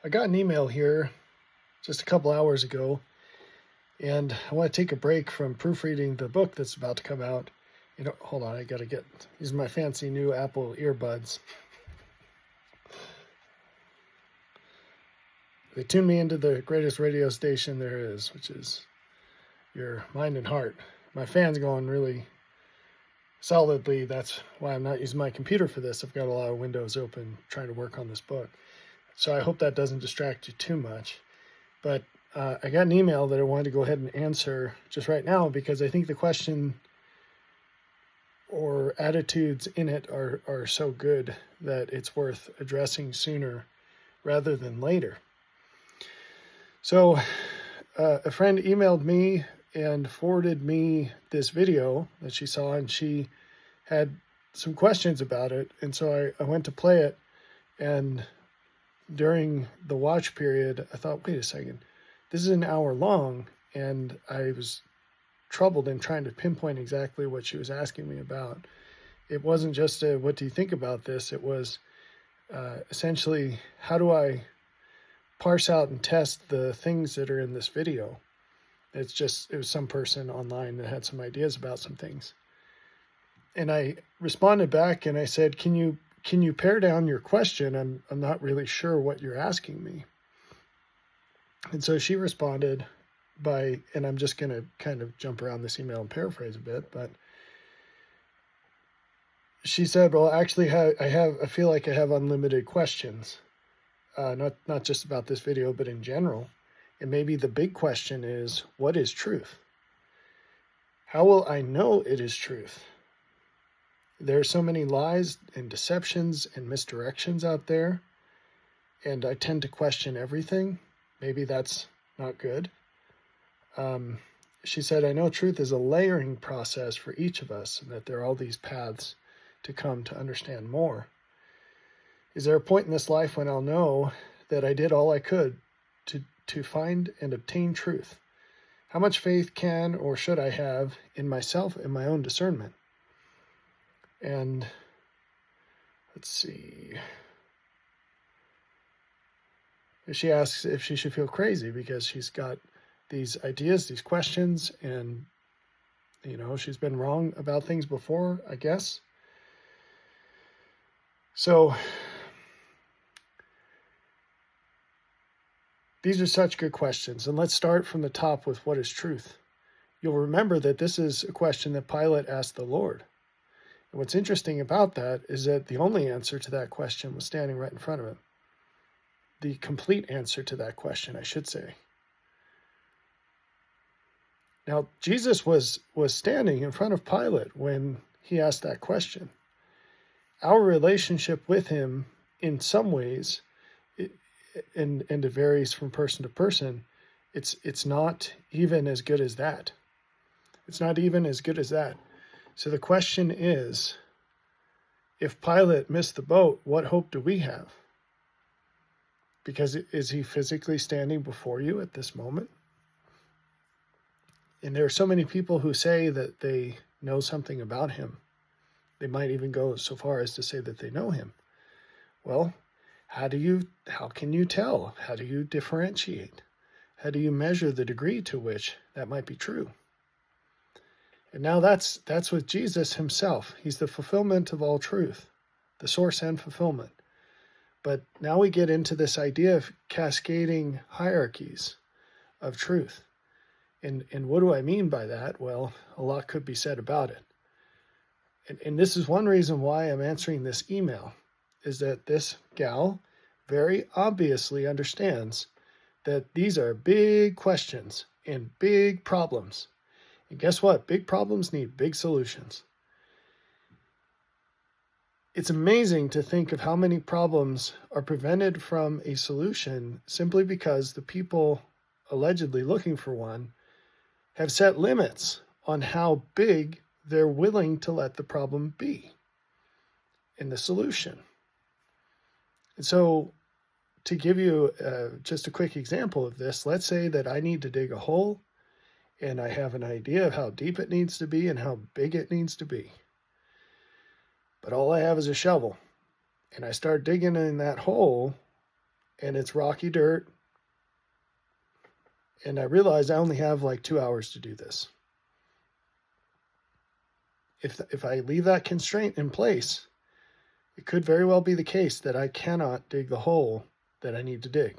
I got an email here just a couple hours ago, and I want to take a break from proofreading the book that's about to come out. Hold on, I got to use my fancy new Apple earbuds. They tune me into the greatest radio station there is, which is your mind and heart. My fan's going really solidly. That's why I'm not using my computer for this. I've got a lot of windows open trying to work on this book. So I hope that doesn't distract you too much. But I got an email that I wanted to go ahead and answer just right now because I think the question or attitudes in it are so good that it's worth addressing sooner rather than later. So a friend emailed me and forwarded me this video that she saw, and she had some questions about it. And so I went to play it, and during the watch period, I thought, wait a second, this is an hour long, and I was troubled in trying to pinpoint exactly what she was asking me about. It wasn't just a, what do you think about this? It was essentially, how do I parse out and test the things that are in this video? It was some person online that had some ideas about some things. And I responded back and I said, can you pare down your question? I'm not really sure what you're asking me. And so she responded by, and I'm just going to kind of jump around this email and paraphrase a bit, but she said, well, actually I feel like I have unlimited questions, not just about this video, but in general. And maybe the big question is, what is truth? How will I know it is truth? There are so many lies and deceptions and misdirections out there, and I tend to question everything. Maybe that's not good. She said, I know truth is a layering process for each of us, and that there are all these paths to come to understand more. Is there a point in this life when I'll know that I did all I could to find and obtain truth? How much faith can or should I have in myself and my own discernment? And let's see. She asks if she should feel crazy because she's got these ideas, these questions, and, she's been wrong about things before, I guess. So these are such good questions. And let's start from the top with what is truth. You'll remember that this is a question that Pilate asked the Lord. And what's interesting about that is that the only answer to that question was standing right in front of him. The complete answer to that question, I should say. Now, Jesus was standing in front of Pilate when he asked that question. Our relationship with him, in some ways, and it varies from person to person, it's not even as good as that. It's not even as good as that. So the question is, if Pilate missed the boat, what hope do we have? Because is he physically standing before you at this moment? And there are so many people who say that they know something about him. They might even go so far as to say that they know him. Well, how can you tell? How do you differentiate? How do you measure the degree to which that might be true? And now that's with Jesus himself. He's the fulfillment of all truth, the source and fulfillment. But now we get into this idea of cascading hierarchies of truth. And what do I mean by that? Well, a lot could be said about it. And this is one reason why I'm answering this email, is that this gal very obviously understands that these are big questions and big problems. And guess what? Big problems need big solutions. It's amazing to think of how many problems are prevented from a solution simply because the people allegedly looking for one have set limits on how big they're willing to let the problem be in the solution. And so to give you just a quick example of this, let's say that I need to dig a hole and I have an idea of how deep it needs to be and how big it needs to be. But all I have is a shovel, and I start digging in that hole and it's rocky dirt, and I realize I only have like 2 hours to do this. If I leave that constraint in place, it could very well be the case that I cannot dig the hole that I need to dig.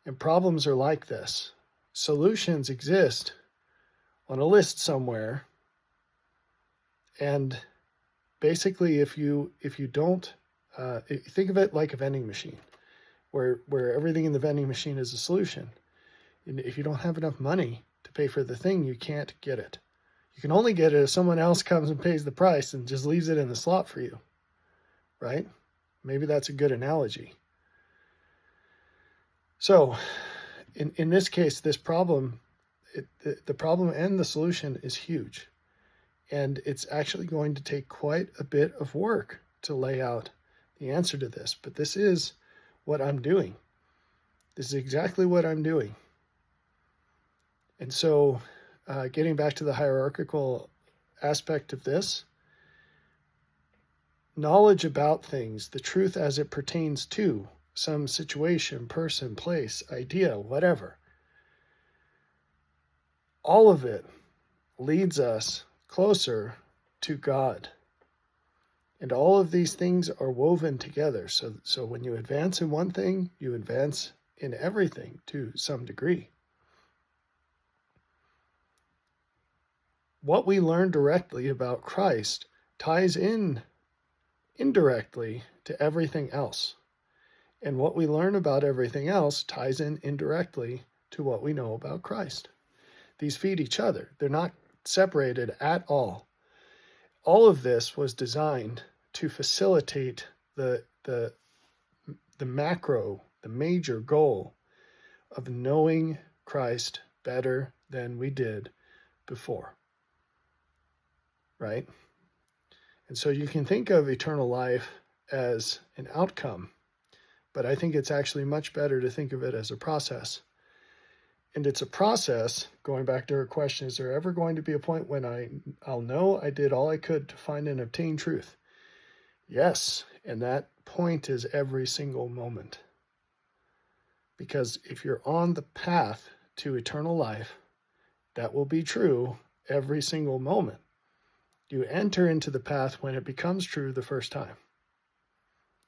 And problems are like this. Solutions exist on a list somewhere. And basically, if you don't, think of it like a vending machine, where everything in the vending machine is a solution. And if you don't have enough money to pay for the thing, you can't get it. You can only get it if someone else comes and pays the price and just leaves it in the slot for you, right? Maybe that's a good analogy. So in this case, this problem, the problem and the solution is huge. And it's actually going to take quite a bit of work to lay out the answer to this. But this is what I'm doing. This is exactly what I'm doing. And so getting back to the hierarchical aspect of this, knowledge about things, the truth as it pertains to some situation, person, place, idea, whatever, all of it leads us closer to God. And all of these things are woven together. So when you advance in one thing, you advance in everything to some degree. What we learn directly about Christ ties in indirectly to everything else. And what we learn about everything else ties in indirectly to what we know about Christ. These feed each other. They're not separated at all. All of this was designed to facilitate the macro, the major goal of knowing Christ better than we did before. Right? And so you can think of eternal life as an outcome, but I think it's actually much better to think of it as a process. And it's a process, going back to her question, is there ever going to be a point when I'll know I did all I could to find and obtain truth? Yes, and that point is every single moment. Because if you're on the path to eternal life, that will be true every single moment. You enter into the path when it becomes true the first time,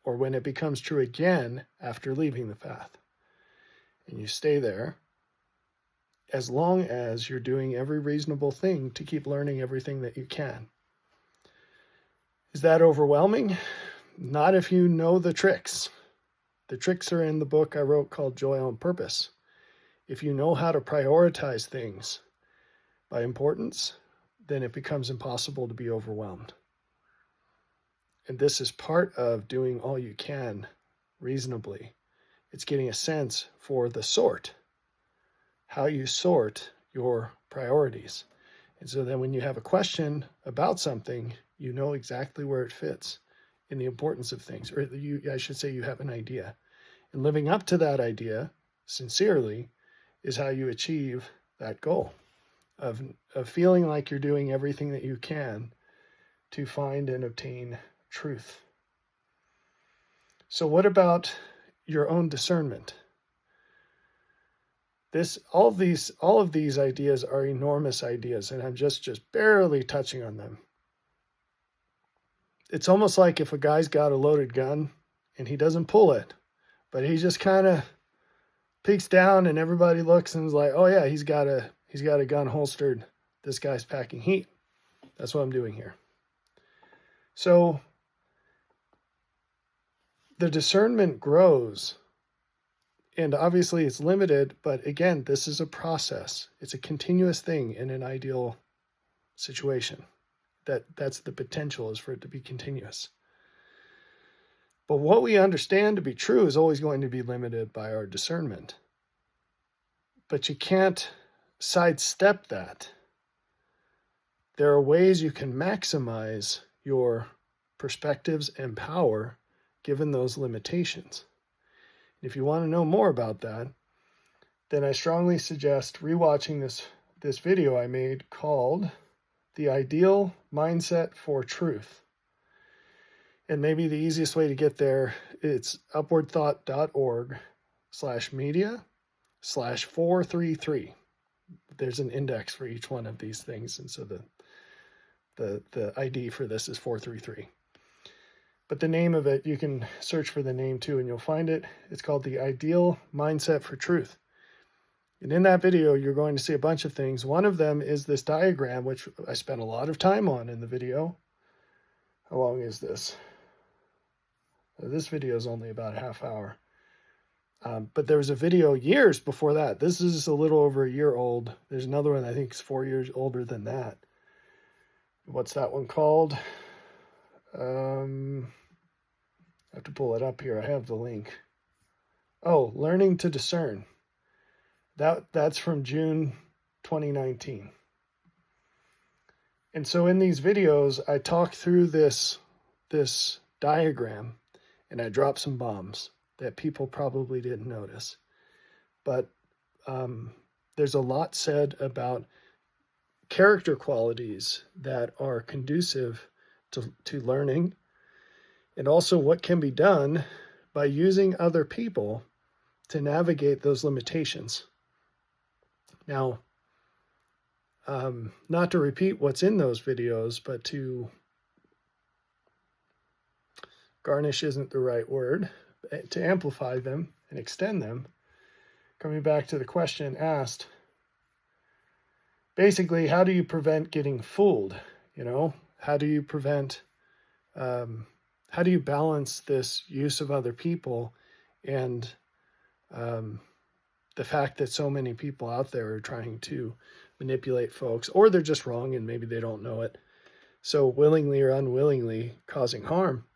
or when it becomes true again after leaving the path. And you stay there as long as you're doing every reasonable thing to keep learning everything that you can. Is that overwhelming? Not if you know the tricks. The tricks are in the book I wrote called Joy on Purpose. If you know how to prioritize things by importance, then it becomes impossible to be overwhelmed. And this is part of doing all you can reasonably. It's getting a sense for the sort, how you sort your priorities. And so then when you have a question about something, you know exactly where it fits in the importance of things, or I should say you have an idea. And living up to that idea sincerely is how you achieve that goal of feeling like you're doing everything that you can to find and obtain truth. So what about your own discernment? All of these ideas are enormous ideas, and I'm just barely touching on them. It's almost like if a guy's got a loaded gun and he doesn't pull it, but he just kind of peeks down and everybody looks and is like, oh yeah, he's got a gun holstered. This guy's packing heat. That's what I'm doing here. So the discernment grows, and obviously it's limited, but again, this is a process. It's a continuous thing in an ideal situation. That's the potential, is for it to be continuous. But what we understand to be true is always going to be limited by our discernment. But you can't sidestep that. There are ways you can maximize your perspectives and power given those limitations. If you want to know more about that, then I strongly suggest rewatching this video I made called The Ideal Mindset for Truth. And maybe the easiest way to get there, it's upwardthought.org/media/433. There's an index for each one of these things. And so the ID for this is 433. But the name of it, you can search for the name too, and you'll find it. It's called The Ideal Mindset for Truth. And in that video, you're going to see a bunch of things. One of them is this diagram, which I spent a lot of time on in the video. How long is this? This video is only about a half hour. But there was a video years before that. This is a little over a year old. There's another one I think is 4 years older than that. What's that one called? I have to pull it up here. I have the link. Oh, Learning to Discern. That's from June 2019. And so in these videos, I talk through this diagram, and I drop some bombs that people probably didn't notice. But there's a lot said about character qualities that are conducive to learning, and also what can be done by using other people to navigate those limitations. Now, not to repeat what's in those videos, but to garnish isn't the right word, to amplify them and extend them, coming back to the question asked, basically, how do you prevent getting fooled? How do you prevent, how do you balance this use of other people and the fact that so many people out there are trying to manipulate folks, or they're just wrong and maybe they don't know it, so willingly or unwillingly causing harm?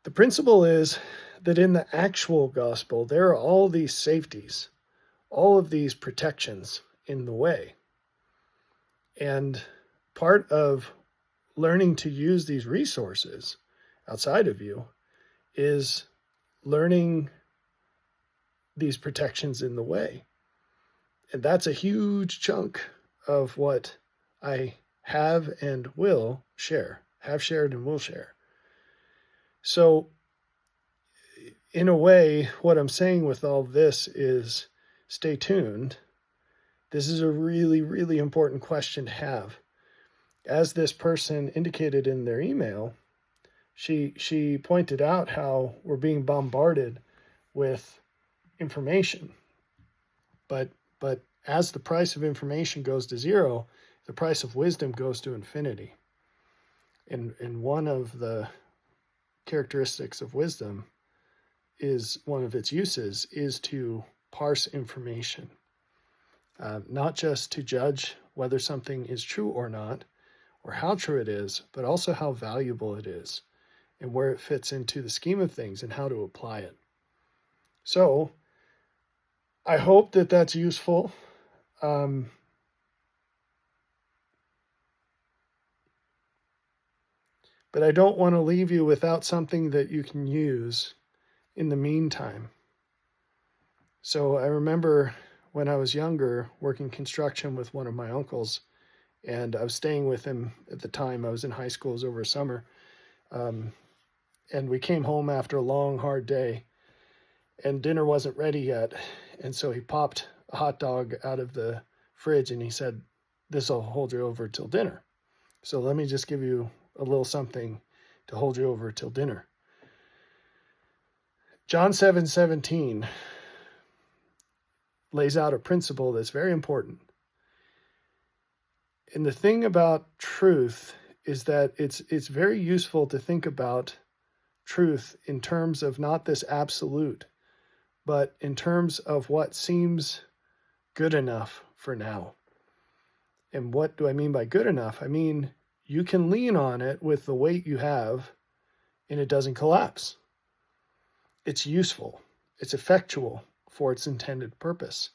The principle is that in the actual gospel, there are all these safeties, all of these protections in the way. And part of learning to use these resources outside of you is learning these protections in the way. And that's a huge chunk of what I have and will share, have shared and will share. So in a way, what I'm saying with all this is stay tuned. This is a really, really important question to have. As this person indicated in their email, she pointed out how we're being bombarded with information. But as the price of information goes to zero, the price of wisdom goes to infinity. And one of the characteristics of wisdom is, one of its uses is to parse information, not just to judge whether something is true or not, or how true it is, but also how valuable it is and where it fits into the scheme of things and how to apply it. So I hope that that's useful. But I don't want to leave you without something that you can use in the meantime. So I remember when I was younger working construction with one of my uncles, and I was staying with him at the time. I was in high school, it was over summer. And we came home after a long, hard day, and dinner wasn't ready yet. And so he popped a hot dog out of the fridge and he said, "This will hold you over till dinner. So let me just give you a little something to hold you over till dinner." John 7:17 lays out a principle that's very important. And the thing about truth is that it's very useful to think about truth in terms of not this absolute, but in terms of what seems good enough for now. And what do I mean by good enough? I mean, you can lean on it with the weight you have and it doesn't collapse. It's useful. It's effectual for its intended purpose.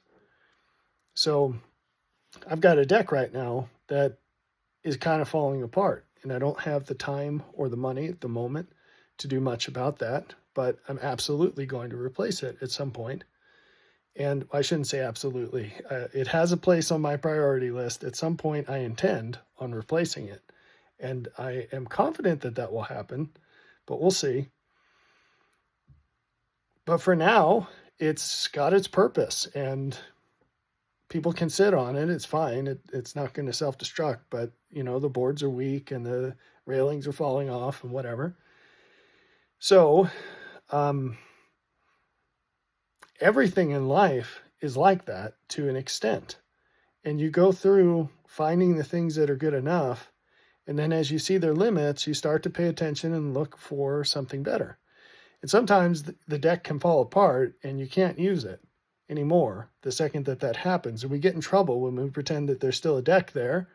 So I've got a deck right now that is kind of falling apart, and I don't have the time or the money at the moment to do much about that, but I'm absolutely going to replace it at some point. And I shouldn't say absolutely. It has a place on my priority list. At some point, I intend on replacing it. And I am confident that that will happen, but we'll see. But for now, it's got its purpose, and people can sit on it. It's fine. It's not going to self-destruct, but the boards are weak and the railings are falling off and whatever. So everything in life is like that to an extent. And you go through finding the things that are good enough. And then as you see their limits, you start to pay attention and look for something better. And sometimes the deck can fall apart and you can't use it anymore the second that happens. And we get in trouble when we pretend that there's still a deck there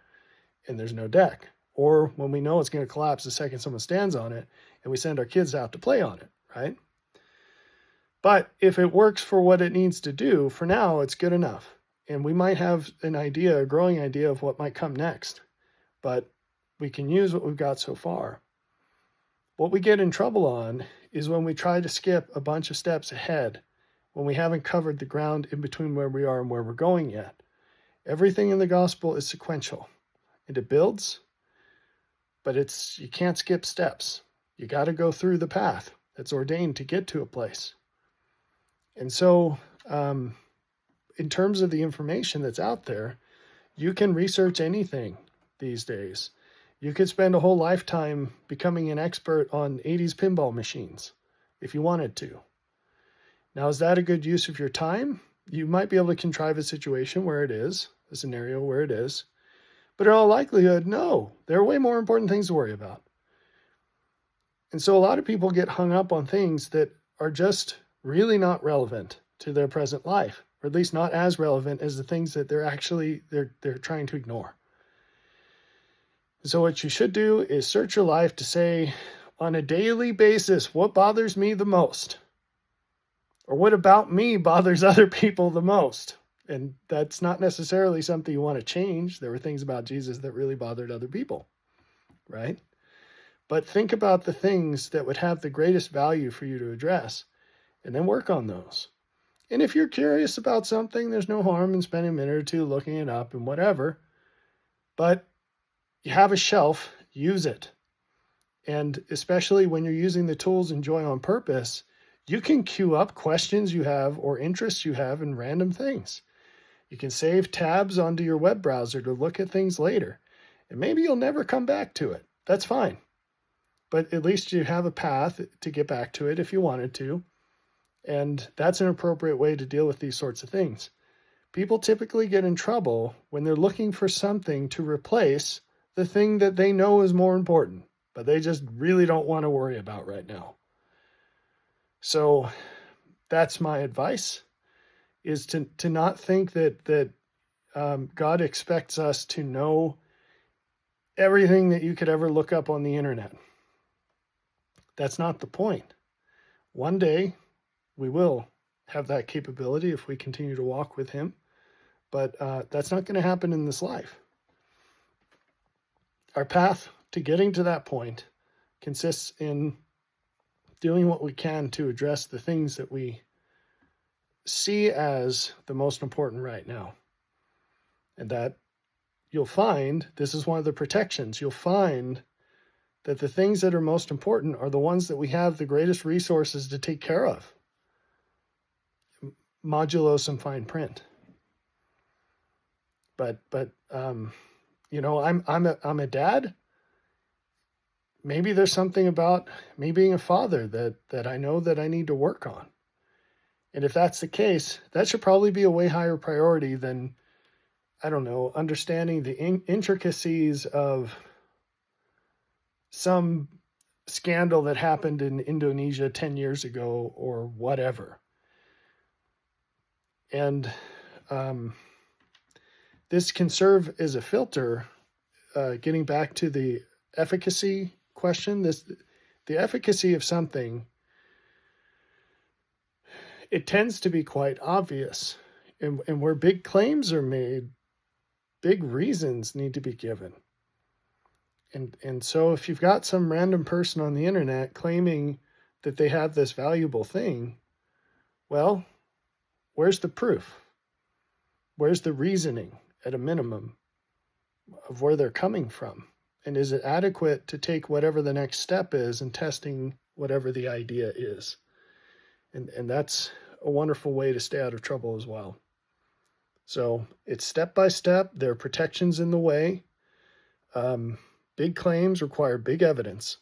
and there's no deck. Or when we know it's going to collapse the second someone stands on it and we send our kids out to play on it, right? But if it works for what it needs to do, for now, it's good enough. And we might have a growing idea of what might come next. But we can use what we've got so far. What we get in trouble on is when we try to skip a bunch of steps ahead, when we haven't covered the ground in between where we are and where we're going yet. Everything in the gospel is sequential, and it builds, but you can't skip steps. You got to go through the path that's ordained to get to a place. And so, in terms of the information that's out there, you can research anything these days. You could spend a whole lifetime becoming an expert on 80s pinball machines if you wanted to. Now, is that a good use of your time? You might be able to contrive a situation where it is, a scenario where it is. But in all likelihood, no. There are way more important things to worry about. And so a lot of people get hung up on things that are just really not relevant to their present life, or at least not as relevant as the things that they're trying to ignore. So what you should do is search your life to say, on a daily basis, what bothers me the most? Or what about me bothers other people the most? And that's not necessarily something you want to change. There were things about Jesus that really bothered other people, right? But think about the things that would have the greatest value for you to address, and then work on those. And if you're curious about something, there's no harm in spending a minute or two looking it up and whatever. But you have a shelf, use it. And especially when you're using the tools in Joy on Purpose, you can queue up questions you have or interests you have in random things. You can save tabs onto your web browser to look at things later. And maybe you'll never come back to it. That's fine. But at least you have a path to get back to it if you wanted to. And that's an appropriate way to deal with these sorts of things. People typically get in trouble when they're looking for something to replace the thing that they know is more important, but they just really don't want to worry about right now. So that's my advice, is to not think that God expects us to know everything that you could ever look up on the internet. That's not the point. One day we will have that capability if we continue to walk with him, but that's not going to happen in this life. Our path to getting to that point consists in doing what we can to address the things that we see as the most important right now. And that you'll find, this is one of the protections, you'll find that the things that are most important are the ones that we have the greatest resources to take care of. Modulo some fine print. But I'm a dad. Maybe there's something about me being a father that I know that I need to work on. And if that's the case, that should probably be a way higher priority than, I don't know, understanding the intricacies of some scandal that happened in Indonesia 10 years ago or whatever. And this can serve as a filter, getting back to the efficacy question. The efficacy of something, it tends to be quite obvious. And where big claims are made, big reasons need to be given. And so if you've got some random person on the internet claiming that they have this valuable thing, well, where's the proof? Where's the reasoning, at a minimum, of where they're coming from? And is it adequate to take whatever the next step is in testing whatever the idea is? And that's a wonderful way to stay out of trouble as well. So it's step by step. There are protections in the way. Big claims require big evidence.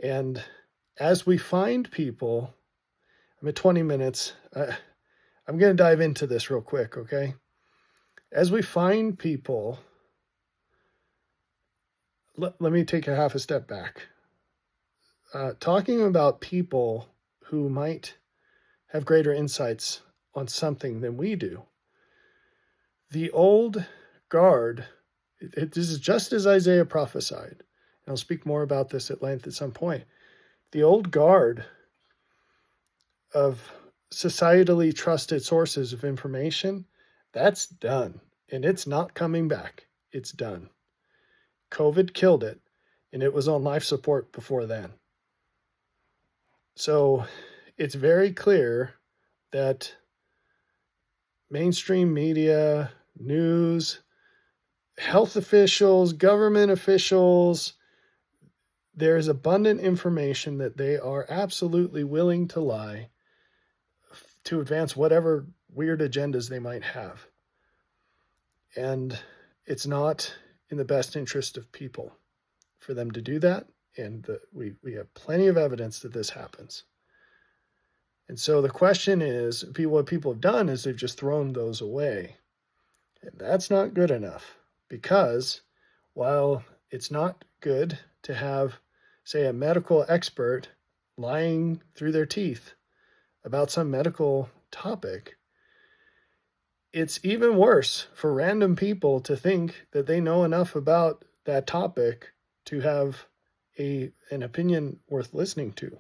And as we find people, I'm at 20 minutes. I'm going to dive into this real quick, okay? As we find people, let me take a half a step back. Talking about people who might have greater insights on something than we do. The old guard, this is just as Isaiah prophesied, and I'll speak more about this at length at some point. The old guard of societally trusted sources of information, that's done, and it's not coming back. It's done. COVID killed it, and it was on life support before then. So it's very clear that mainstream media, news, health officials, government officials, there is abundant information that they are absolutely willing to lie to advance whatever weird agendas they might have. And it's not in the best interest of people for them to do that. And we have plenty of evidence that this happens. And so the question is, what people have done is they've just thrown those away. And that's not good enough, because while it's not good to have, say, a medical expert lying through their teeth about some medical topic, it's even worse for random people to think that they know enough about that topic to have an opinion worth listening to.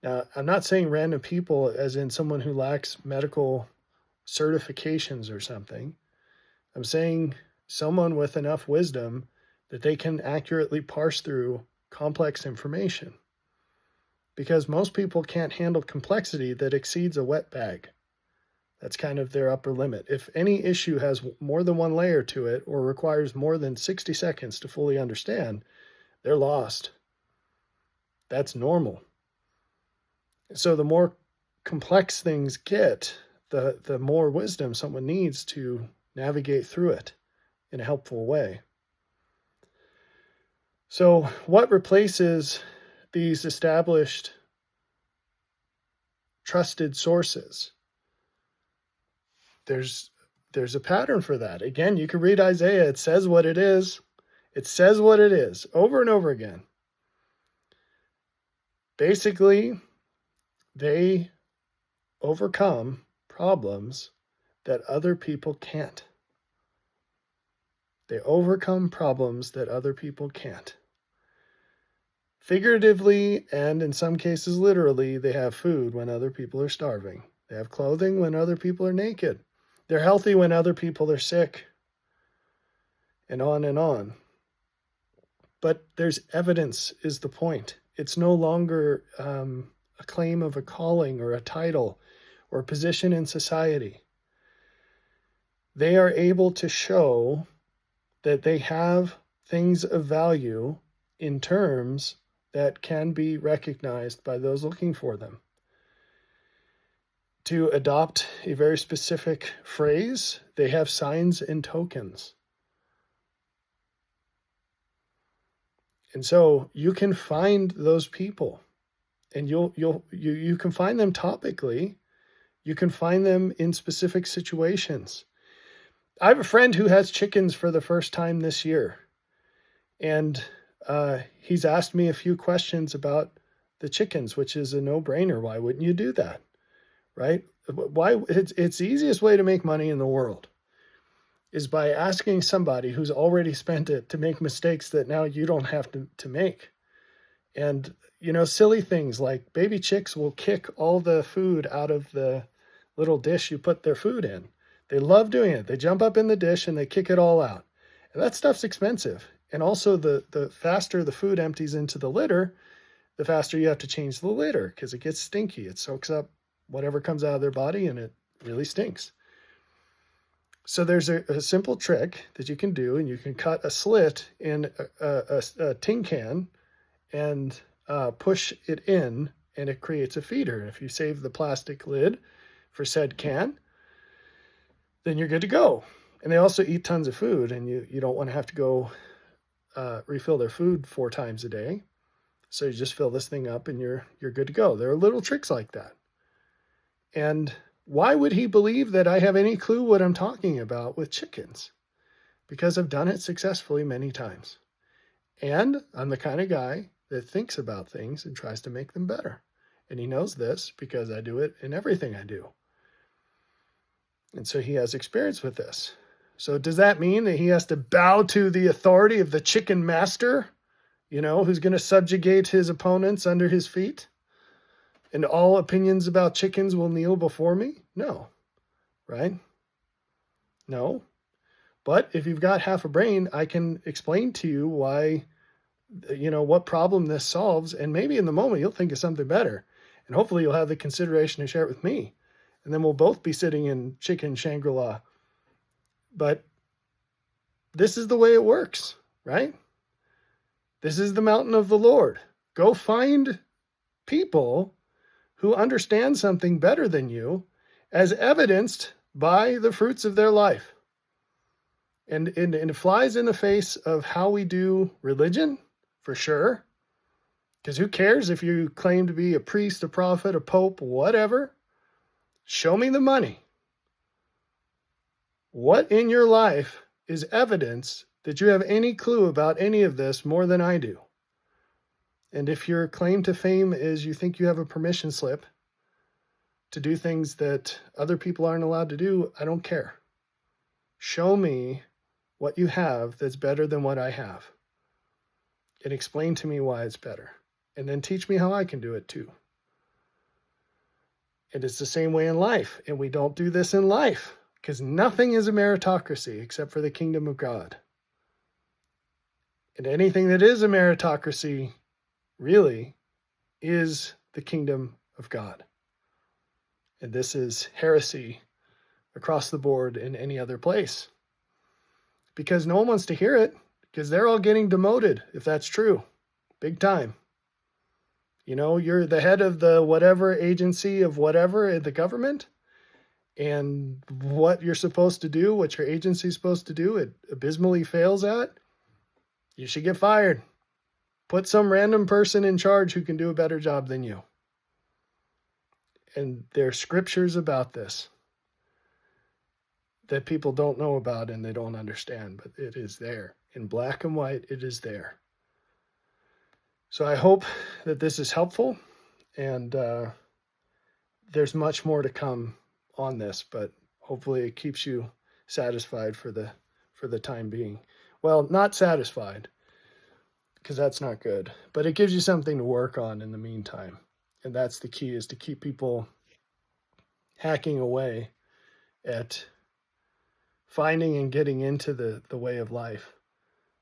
Now, I'm not saying random people as in someone who lacks medical certifications or something. I'm saying someone with enough wisdom that they can accurately parse through complex information. Because most people can't handle complexity that exceeds a wet bag. That's kind of their upper limit. If any issue has more than one layer to it or requires more than 60 seconds to fully understand, they're lost. That's normal. So the more complex things get, the more wisdom someone needs to navigate through it in a helpful way. So what replaces these established, trusted sources? There's a pattern for that. Again, you can read Isaiah. It says what it is. It says what it is over and over again. Basically, they overcome problems that other people can't. They overcome problems that other people can't. Figuratively, and in some cases literally, they have food when other people are starving. They have clothing when other people are naked. They're healthy when other people are sick. And on and on. But there's evidence is the point. It's no longer a claim of a calling or a title or a position in society. They are able to show that they have things of value in terms that can be recognized by those looking for them. To adopt a very specific phrase, they have signs and tokens. And so you can find those people, and you can find them topically. You can find them in specific situations. I have a friend who has chickens for the first time this year, and he's asked me a few questions about the chickens, which is a no-brainer. Why wouldn't you do that, right? Why? It's the easiest way to make money in the world is by asking somebody who's already spent it to make mistakes that now you don't have to make. And, silly things like baby chicks will kick all the food out of the little dish you put their food in. They love doing it. They jump up in the dish and they kick it all out. And that stuff's expensive. And also the faster the food empties into the litter, the faster you have to change the litter because it gets stinky. It soaks up whatever comes out of their body and it really stinks. So there's a simple trick that you can do, and you can cut a slit in a tin can and push it in, and it creates a feeder. And if you save the plastic lid for said can, then you're good to go. And they also eat tons of food, and you don't want to have to go refill their food 4 times a day. So you just fill this thing up and you're good to go. There are little tricks like that. And why would he believe that I have any clue what I'm talking about with chickens? Because I've done it successfully many times. And I'm the kind of guy that thinks about things and tries to make them better. And he knows this because I do it in everything I do. And so he has experience with this. So does that mean that he has to bow to the authority of the chicken master, who's going to subjugate his opponents under his feet? And all opinions about chickens will kneel before me? No, right? No. But if you've got half a brain, I can explain to you why, what problem this solves. And maybe in the moment you'll think of something better. And hopefully you'll have the consideration to share it with me. And then we'll both be sitting in chicken Shangri-La. But this is the way it works, right? This is the mountain of the Lord. Go find people who understand something better than you, as evidenced by the fruits of their life. And it flies in the face of how we do religion, for sure. Because who cares if you claim to be a priest, a prophet, a pope, whatever? Show me the money. What in your life is evidence that you have any clue about any of this more than I do? And if your claim to fame is you think you have a permission slip to do things that other people aren't allowed to do, I don't care. Show me what you have that's better than what I have. And explain to me why it's better. And then teach me how I can do it too. And it's the same way in life. And we don't do this in life because nothing is a meritocracy except for the kingdom of God. And anything that is a meritocracy really is the kingdom of God. And this is heresy across the board in any other place. Because no one wants to hear it, because they're all getting demoted, if that's true. Big time. You're the head of the whatever agency of whatever in the government, and what you're supposed to do, what your agency's supposed to do, it abysmally fails at, you should get fired. Put some random person in charge who can do a better job than you. And there are scriptures about this that people don't know about and they don't understand, but it is there. In black and white, it is there. So I hope that this is helpful, and there's much more to come on this, but hopefully it keeps you satisfied for the time being. Well, not satisfied, because that's not good, but it gives you something to work on in the meantime. And that's the key, is to keep people hacking away at finding and getting into the way of life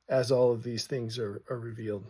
as all of these things are revealed.